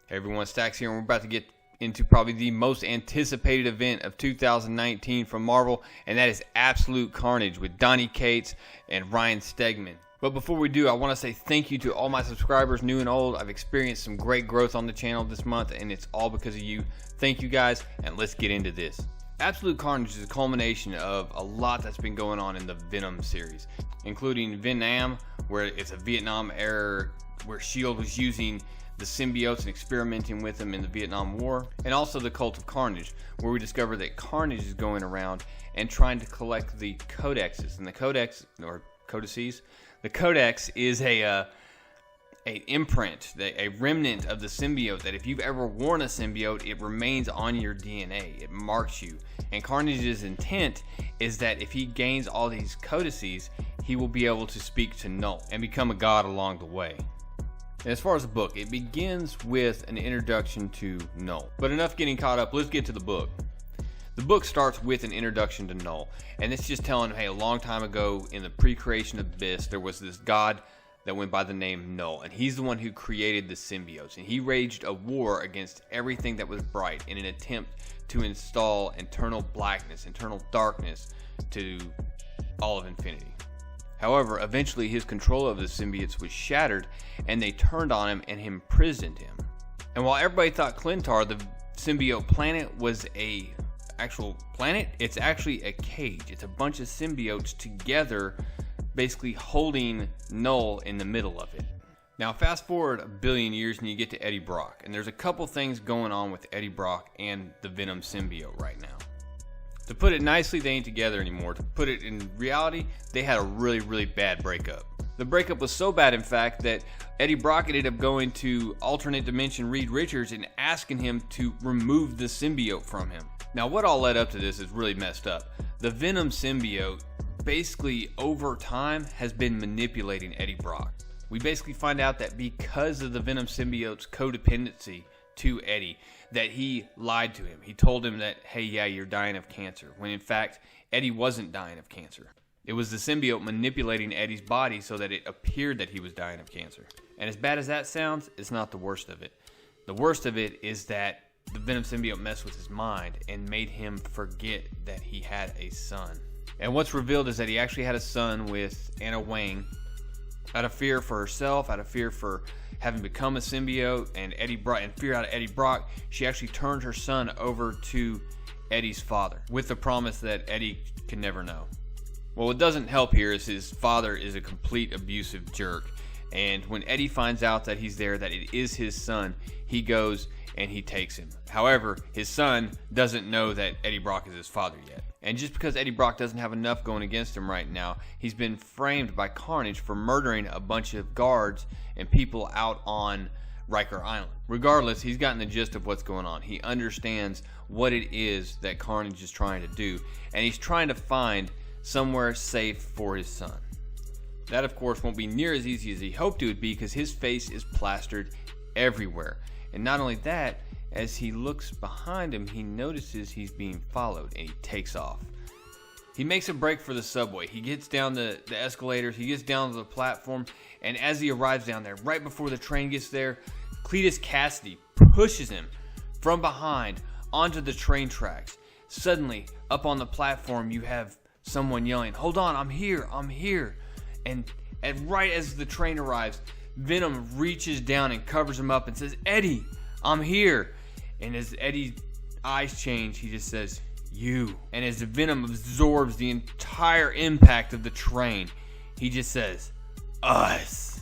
Hey everyone, Stacks here, and we're about to get into probably the most anticipated event of 2019 from Marvel, and that is Absolute Carnage with Donny Cates and Ryan Stegman. But before we do, I want to say thank you to all my subscribers, new and old. I've experienced some great growth on the channel this month, and it's all because of you. Thank you guys, and let's get into this. Absolute Carnage is a culmination of a lot that's been going on in the Venom series, including Venom, where it's a Vietnam era where S.H.I.E.L.D. was using the symbiotes and experimenting with them in the Vietnam War, and also the Cult of Carnage, where we discover that Carnage is going around and trying to collect the codexes. And the codex, or codices, the codex is a imprint, a remnant of the symbiote, that if you've ever worn a symbiote, it remains on your DNA. It marks you. And Carnage's intent is that if he gains all these codices, he will be able to speak to Knull and become a god along the way. And as far as the book, it begins with an introduction to Knull. But enough getting caught up, let's get to the book. The book starts with an introduction to Knull, and it's just telling him, hey, a long time ago in the pre-creation abyss, there was this god that went by the name Knull, and he's the one who created the symbiotes, and he waged a war against everything that was bright in an attempt to install eternal blackness, eternal darkness to all of infinity. However, eventually his control of the symbiotes was shattered, and they turned on him and imprisoned him. And while everybody thought Clintar, the symbiote planet, was a actual planet, it's actually a cage. It's a bunch of symbiotes together, basically holding Knull in the middle of it. Now fast forward a billion years and you get to Eddie Brock, and there's a couple things going on with Eddie Brock and the Venom symbiote right now. To put it nicely, they ain't together anymore. To put it in reality, they had a really bad breakup. The breakup was so bad, in fact, that Eddie Brock ended up going to alternate dimension Reed Richards and asking him to remove the symbiote from him. Now what all led up to this is really messed up. The Venom symbiote basically over time has been manipulating Eddie Brock. We basically find out that because of the Venom symbiote's codependency to Eddie, that he lied to him. He told him that, hey, yeah, you're dying of cancer, when in fact Eddie wasn't dying of cancer. It was the symbiote manipulating Eddie's body so that it appeared that he was dying of cancer. And as bad as that sounds, it's not the worst of it. The worst of it is that the Venom symbiote messed with his mind and made him forget that he had a son. And what's revealed is that he actually had a son with Anna Wang. Out of fear for herself, out of fear for having become a symbiote, and fear out of Eddie Brock, she actually turned her son over to Eddie's father, with the promise that Eddie can never know. Well, what doesn't help here is his father is a complete abusive jerk, and when Eddie finds out that he's there, that it is his son, he goes and he takes him. However, his son doesn't know that Eddie Brock is his father yet. And just because Eddie Brock doesn't have enough going against him right now, he's been framed by Carnage for murdering a bunch of guards and people out on Riker Island. Regardless, he's gotten the gist of what's going on. He understands what it is that Carnage is trying to do, and he's trying to find somewhere safe for his son. That, of course, won't be near as easy as he hoped it would be, because his face is plastered everywhere. And not only that, as he looks behind him, he notices he's being followed, and he takes off. He makes a break for the subway. He gets down the escalators, he gets down to the platform, and as he arrives down there, right before the train gets there, Cletus Casidy pushes him from behind onto the train tracks. Suddenly, up on the platform, you have someone yelling, "Hold on, I'm here, I'm here." And right as the train arrives, Venom reaches down and covers him up and says, "Eddie, I'm here." And as Eddie's eyes change, he just says, "You." And as the Venom absorbs the entire impact of the train, he just says, "Us."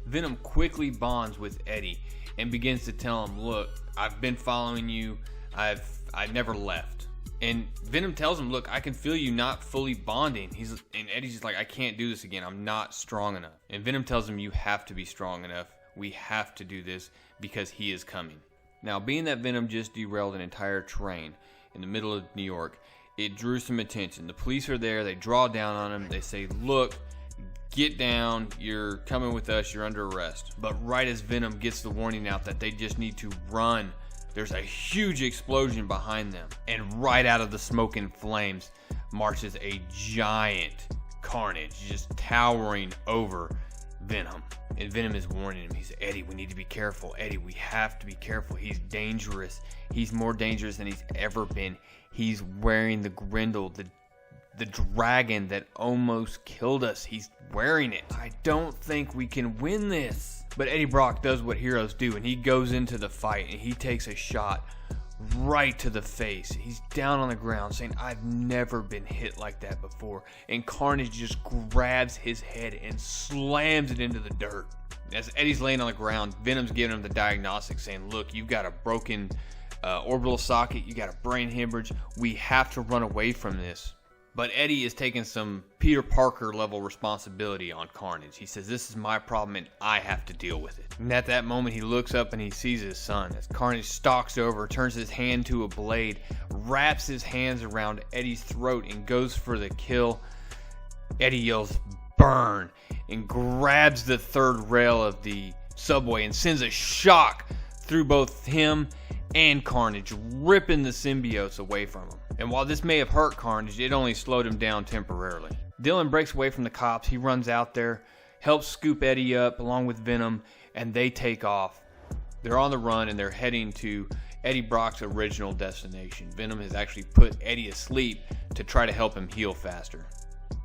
Venom quickly bonds with Eddie and begins to tell him, "Look, I've been following you. I never left." And Venom tells him, "Look, I can feel you not fully bonding." And Eddie's just like, "I can't do this again. I'm not strong enough." And Venom tells him, "You have to be strong enough. We have to do this because he is coming." Now, being that Venom just derailed an entire train in the middle of New York, it drew some attention. The police are there. They draw down on him. They say, "Look, get down. You're coming with us. You're under arrest." But right as Venom gets the warning out that they just need to run, there's a huge explosion behind them, and right out of the smoke and flames marches a giant Carnage, just towering over Venom. And Venom is warning him. He says, Eddie, we need to be careful. Eddie, we have to be careful. He's dangerous. He's more dangerous than he's ever been. He's wearing the Grendel, the dragon that almost killed us. He's wearing it. I don't think we can win this. But Eddie Brock does what heroes do, and he goes into the fight, and he takes a shot right to the face. He's down on the ground saying, I've never been hit like that before. And Carnage just grabs his head and slams it into the dirt. As Eddie's laying on the ground, Venom's giving him the diagnostic saying, look, you've got a broken orbital socket, you got a brain hemorrhage, we have to run away from this. But Eddie is taking some Peter Parker level responsibility on Carnage. He says, this is my problem and I have to deal with it. And at that moment he looks up and he sees his son as Carnage stalks over, turns his hand to a blade, wraps his hands around Eddie's throat and goes for the kill. Eddie yells, burn, and grabs the third rail of the subway and sends a shock through both him and Carnage, ripping the symbiotes away from him. And while this may have hurt Carnage, it only slowed him down temporarily. Dylan breaks away from the cops. He runs out there, helps scoop Eddie up along with Venom, and they take off. They're on the run and they're heading to Eddie Brock's original destination. Venom has actually put Eddie asleep to try to help him heal faster.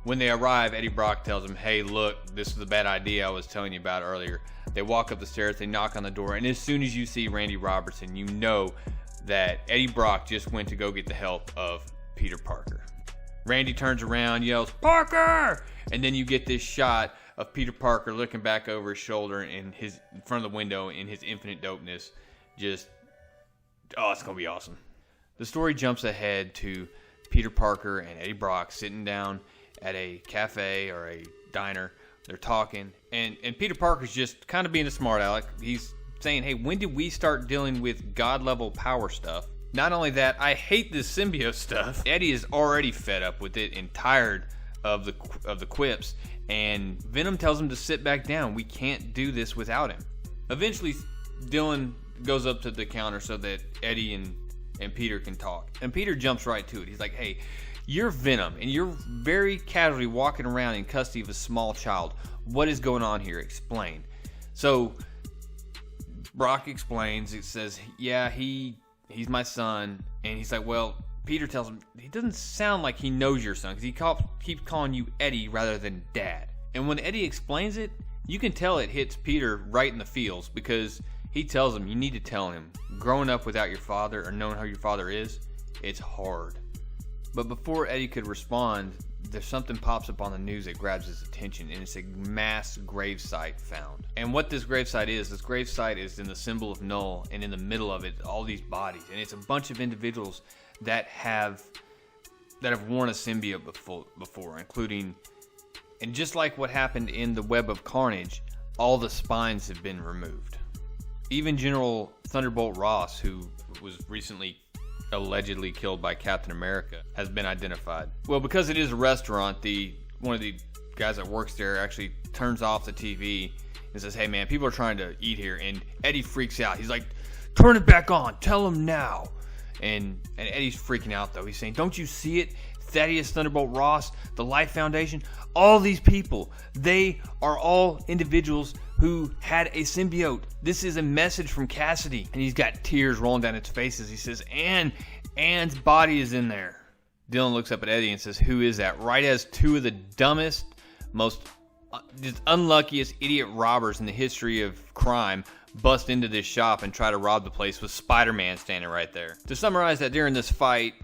When they arrive, Eddie Brock tells him, hey, look, this is the bad idea I was telling you about earlier. They walk up the stairs, they knock on the door, and as soon as you see Randy Robertson, you know that Eddie Brock just went to go get the help of Peter Parker. Randy turns around, yells, Parker! And then you get this shot of Peter Parker looking back over his shoulder in front of the window in his infinite dopeness. Just, oh, it's going to be awesome. The story jumps ahead to Peter Parker and Eddie Brock sitting down at a cafe or a diner. They're talking, and Peter Parker's just kind of being a smart aleck. He's saying, hey, when did we start dealing with God-level power stuff? Not only that, I hate this symbiote stuff. Eddie is already fed up with it and tired of the quips, and Venom tells him to sit back down. We can't do this without him. Eventually, Dylan goes up to the counter so that Eddie and Peter can talk. And Peter jumps right to it. He's like, hey, you're Venom, and you're very casually walking around in custody of a small child. What is going on here? Explain. So Brock explains. It says, yeah, he's my son. And he's like, well, Peter tells him, he doesn't sound like he knows your son because he keeps calling you Eddie rather than Dad. And when Eddie explains it, you can tell it hits Peter right in the feels because he tells him, you need to tell him, growing up without your father or knowing how your father is, it's hard. But before Eddie could respond, there's something pops up on the news that grabs his attention, and it's a mass gravesite found. And what this gravesite is in the symbol of Knull, and in the middle of it, all these bodies. And it's a bunch of individuals that have worn a symbiote before, including, and just like what happened in the Web of Carnage, all the spines have been removed. Even General Thunderbolt Ross, who was recently allegedly killed by Captain America, has been identified. Well, because it is a restaurant, one of the guys that works there actually turns off the TV and says, hey man, people are trying to eat here. And Eddie freaks out. He's like, turn it back on, tell them now. And Eddie's freaking out though. He's saying, don't you see it? Thaddeus Thunderbolt Ross, the Life Foundation, all these people, they are all individuals who had a symbiote. This is a message from Kasady. And he's got tears rolling down his face as he says, Ann's body is in there. Dylan looks up at Eddie and says, who is that? Right as two of the dumbest, most just unluckiest idiot robbers in the history of crime bust into this shop and try to rob the place with Spider-Man standing right there. To summarize that, during this fight,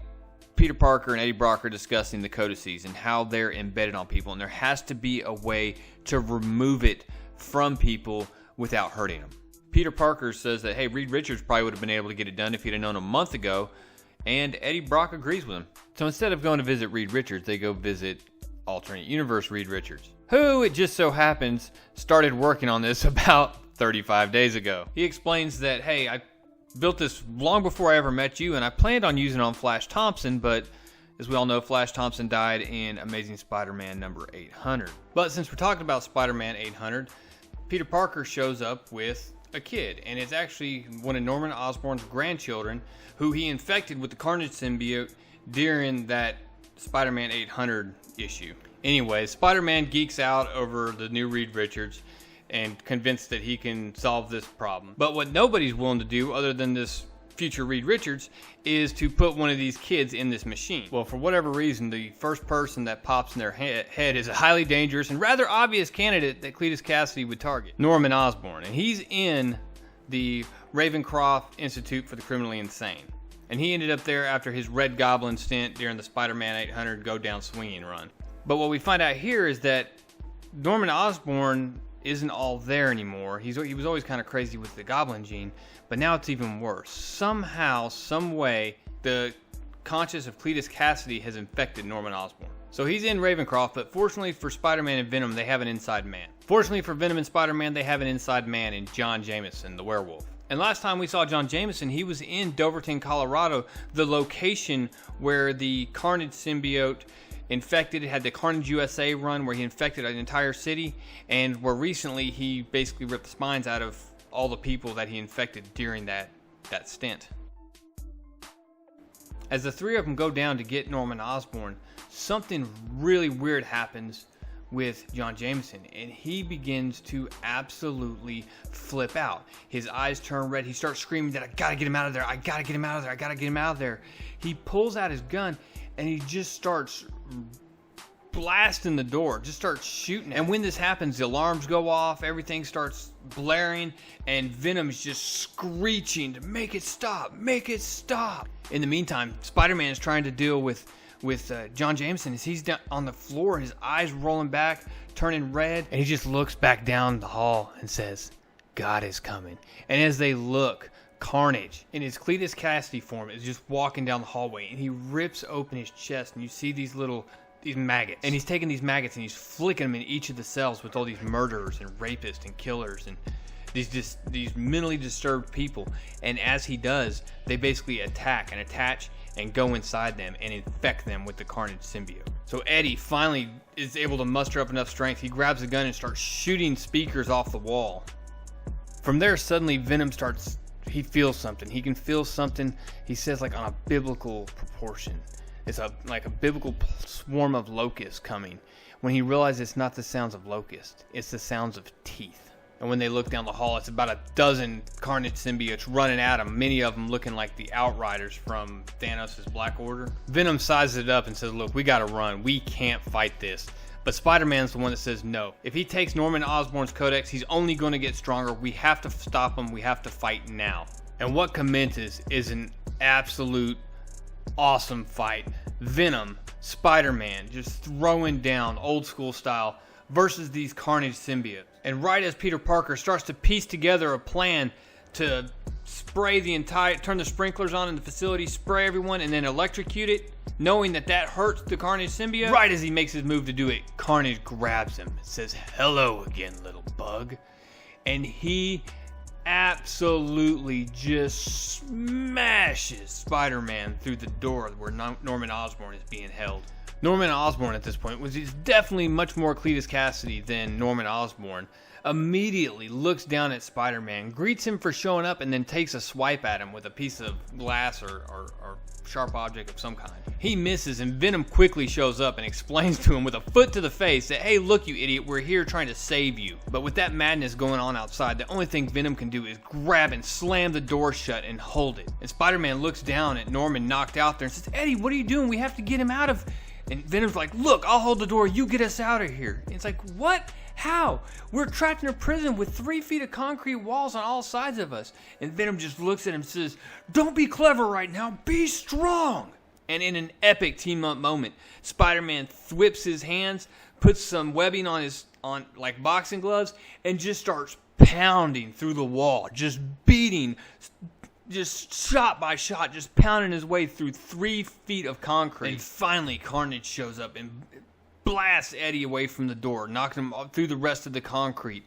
Peter Parker and Eddie Brock are discussing the codices and how they're embedded on people, and there has to be a way to remove it from people without hurting them. Peter Parker says that, hey, Reed Richards probably would have been able to get it done if he'd have known a month ago, and Eddie Brock agrees with him. So instead of going to visit Reed Richards, they go visit alternate universe Reed Richards, who, it just so happens, started working on this about 35 days ago. He explains that, hey, I built this long before I ever met you, and I planned on using it on Flash Thompson, but as we all know, Flash Thompson died in Amazing Spider-Man number 800. But since we're talking about Spider-Man 800, Peter Parker shows up with a kid, and it's actually one of Norman Osborn's grandchildren who he infected with the Carnage symbiote during that Spider-Man 800 issue. Anyway, Spider-Man geeks out over the new Reed Richards, and convinced that he can solve this problem. But what nobody's willing to do, other than this future Reed Richards, is to put one of these kids in this machine. Well, for whatever reason, the first person that pops in their head is a highly dangerous and rather obvious candidate that Cletus Kasady would target, Norman Osborne. And he's in the Ravencroft Institute for the Criminally Insane. And he ended up there after his Red Goblin stint during the Spider-Man 800 Go Down Swinging run. But what we find out here is that Norman Osborne isn't all there anymore. He was always kind of crazy with the Goblin gene, but now it's even worse. Somehow, some way, the conscience of Cletus Kasady has infected Norman Osborne. So he's in Ravencroft, but fortunately for Spider-Man and Venom, they have an inside man. Fortunately for Venom and Spider-Man, they have an inside man in John Jameson, the werewolf. And last time we saw John Jameson, he was in Doverton, Colorado, the location where the Carnage symbiote infected. It had the Carnage USA run where he infected an entire city, and where recently he basically ripped the spines out of all the people that he infected during that stint. As the three of them go down to get Norman Osborn, something really weird happens with John Jameson, and he begins to absolutely flip out. His eyes turn red. He starts screaming that I gotta get him out of there. I gotta get him out of there. I gotta get him out of there. He pulls out his gun and he just starts blasting the door, just starts shooting. And when this happens, the alarms go off, everything starts blaring, and Venom's just screeching to make it stop, make it stop. In the meantime, Spider-Man is trying to deal with John Jameson as he's down on the floor, his eyes rolling back, turning red, and he just looks back down the hall and says, God is coming. And as they look, Carnage, in his Cletus Kasady form, is just walking down the hallway, and he rips open his chest, and you see these maggots. And he's taking these maggots and he's flicking them in each of the cells with all these murderers and rapists and killers and these mentally disturbed people. And as he does, they basically attack and attach and go inside them and infect them with the Carnage symbiote. So Eddie finally is able to muster up enough strength. He grabs a gun and starts shooting speakers off the wall. From there, suddenly Venom starts... He feels something. He can feel something, he says, like on a biblical proportion. It's like a biblical swarm of locusts coming. When he realizes it's not the sounds of locusts, it's the sounds of teeth. And when they look down the hall, it's about a dozen Carnage symbiotes running at him, many of them looking like the Outriders from Thanos' Black Order. Venom sizes it up and says, look, we gotta run. We can't fight this. But Spider-Man's the one that says no. If he takes Norman Osborn's codex, he's only going to get stronger. We have to stop him. We have to fight now. And what commences is an absolute awesome fight. Venom, Spider-Man, just throwing down old school style versus these Carnage symbiotes. And right as Peter Parker starts to piece together a plan to spray turn the sprinklers on in the facility, spray everyone, and then electrocute it, knowing that hurts the Carnage symbiote, right as he makes his move to do it, Carnage grabs him and says, hello again, little bug. And he absolutely just smashes Spider-Man through the door where Norman Osborn is being held. Norman Osborn at this point is definitely much more Cletus Kasady than Norman Osborn. Immediately looks down at Spider-Man, greets him for showing up, and then takes a swipe at him with a piece of glass or sharp object of some kind. He misses, and Venom quickly shows up and explains to him with a foot to the face that, hey, look, you idiot, we're here trying to save you. But with that madness going on outside, the only thing Venom can do is grab and slam the door shut and hold it. And Spider-Man looks down at Norman knocked out there and says, Eddie, what are you doing? We have to get him out of... And Venom's like, look, I'll hold the door, you get us out of here. And it's like, what? How? We're trapped in a prison with 3 feet of concrete walls on all sides of us. And Venom just looks at him and says, don't be clever right now, be strong. And in an epic team-up moment, Spider-Man whips his hands, puts some webbing on like boxing gloves, and just starts pounding through the wall, just beating, just shot by shot, just pounding his way through 3 feet of concrete. And finally, Carnage shows up and blasts Eddie away from the door, knocking him through the rest of the concrete.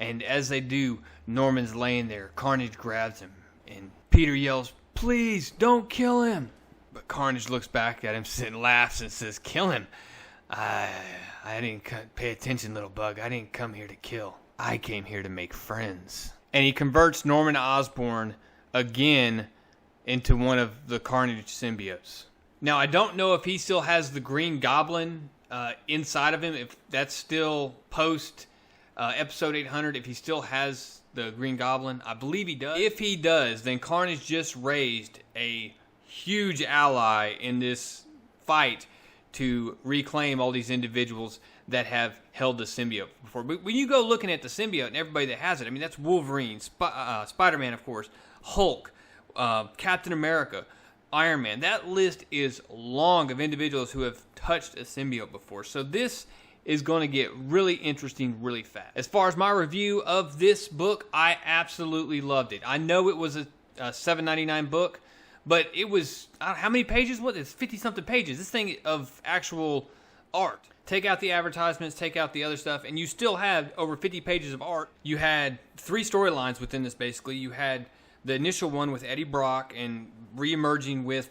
And as they do, Norman's laying there. Carnage grabs him, and Peter yells, please, don't kill him. But Carnage looks back at him and laughs and says, kill him? I didn't pay attention, little bug. I didn't come here to kill. I came here to make friends. And he converts Norman Osborn again into one of the Carnage symbiotes. Now, I don't know if he still has the Green Goblin inside of him, if that's still post episode 800 if he still has the Green Goblin. I believe he does. If he does, then Carnage just raised a huge ally in this fight to reclaim all these individuals that have held the symbiote before. But when you go looking at the symbiote and everybody that has it, I mean, that's Wolverine, Spiderman, of course, Hulk, Captain America, Iron Man. That list is long of individuals who have touched a symbiote before. So this is going to get really interesting really fast. As far as my review of this book, I absolutely loved it. I know it was a $7.99 book, but it was, how many pages was it? It's 50-something pages. This thing of actual art. Take out the advertisements, take out the other stuff, and you still have over 50 pages of art. You had 3 storylines within this, basically. You had the initial one with Eddie Brock and re-emerging with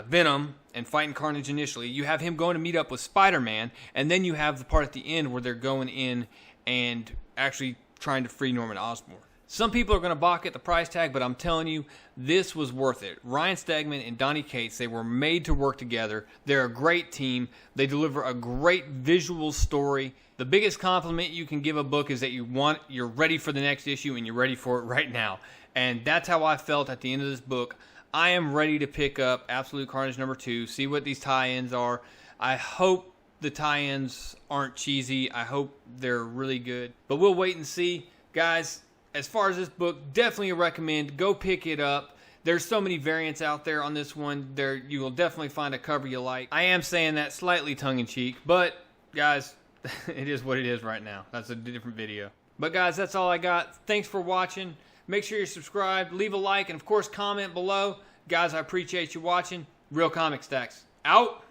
Venom and fighting Carnage initially. You have him going to meet up with Spider-Man, and then you have the part at the end where they're going in and actually trying to free Norman Osborn. Some people are going to balk at the price tag, but I'm telling you, this was worth it. Ryan Stegman and Donny Cates, they were made to work together. They're a great team. They deliver a great visual story. The biggest compliment you can give a book is that you're ready for the next issue and you're ready for it right now. And that's how I felt at the end of this book. I am ready to pick up Absolute Carnage #2, see what these tie-ins are. I hope the tie-ins aren't cheesy. I hope they're really good. But we'll wait and see. Guys, as far as this book, definitely recommend. Go pick it up. There's so many variants out there on this one. You will definitely find a cover you like. I am saying that slightly tongue-in-cheek, but guys, it is what it is right now. That's a different video. But guys, that's all I got. Thanks for watching. Make sure you're subscribed, leave a like, and of course comment below. Guys, I appreciate you watching. Real Comic Stacks out.